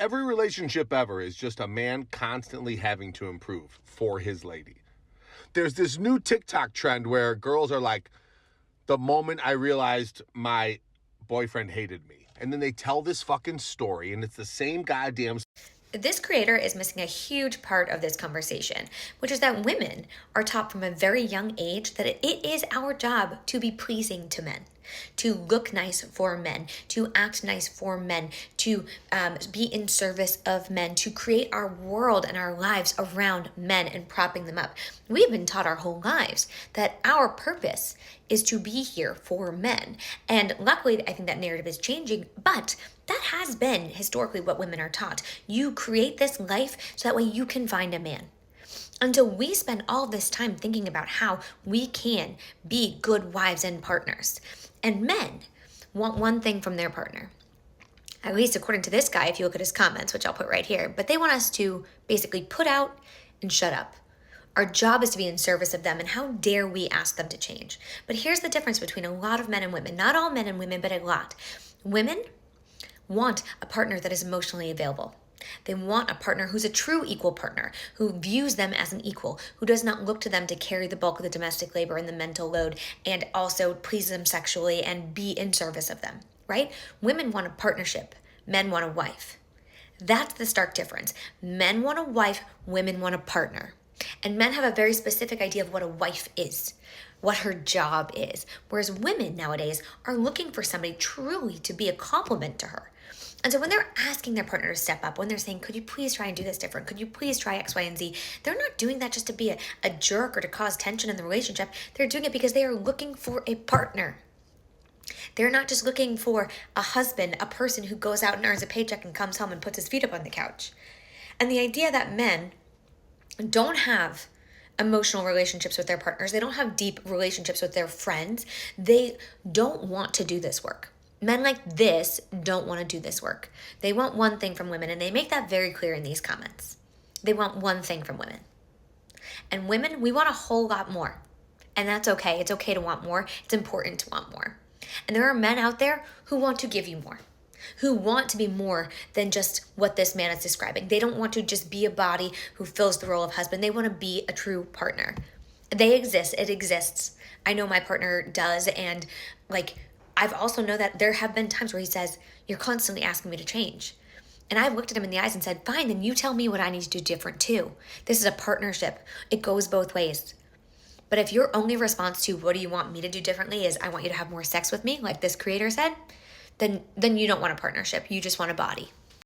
Every relationship ever is just a man constantly having to improve for his lady. There's this new TikTok trend where girls are like, the moment I realized my boyfriend hated me. And then they tell this fucking story, and it's the same goddamn. This creator is missing a huge part of this conversation, which is that women are taught from a very young age that it is our job to be pleasing to men, to look nice for men, to act nice for men, to be in service of men, to create our world and our lives around men and propping them up. We've been taught our whole lives that our purpose is to be here for men. And luckily, I think that narrative is changing, but that has been historically what women are taught. You create this life so that way you can find a man. Until we spend all this time thinking about how we can be good wives and partners. And men want one thing from their partner. At least according to this guy, if you look at his comments, which I'll put right here, but they want us to basically put out and shut up. Our job is to be in service of them, and how dare we ask them to change? But here's the difference between a lot of men and women. Not all men and women, but a lot. Women want a partner that is emotionally available. They want a partner who's a true equal partner, who views them as an equal, who does not look to them to carry the bulk of the domestic labor and the mental load, and also please them sexually and be in service of them, right? Women want a partnership. Men want a wife. That's the stark difference. Men want a wife, women want a partner. And men have a very specific idea of what a wife is, what her job is. Whereas women nowadays are looking for somebody truly to be a complement to her. And so when they're asking their partner to step up, when they're saying, could you please try and do this different? Could you please try X, Y, and Z? They're not doing that just to be a jerk or to cause tension in the relationship. They're doing it because they are looking for a partner. They're not just looking for a husband, a person who goes out and earns a paycheck and comes home and puts his feet up on the couch. And the idea that men don't have emotional relationships with their partners, they don't have deep relationships with their friends, they don't want to do this work. Men like this don't want to do this work. They want one thing from women, and they make that very clear in these comments. They want one thing from women. And women, we want a whole lot more. And that's okay. It's okay to want more. It's important to want more. And there are men out there who want to give you more, who want to be more than just what this man is describing. They don't want to just be a body who fills the role of husband. They want to be a true partner. They exist. It exists. I know my partner does. And I've also know that there have been times where he says, you're constantly asking me to change. And I've looked at him in the eyes and said, fine, then you tell me what I need to do different too. This is a partnership. It goes both ways. But if your only response to what do you want me to do differently is I want you to have more sex with me, like this creator said, then you don't want a partnership. You just want a body.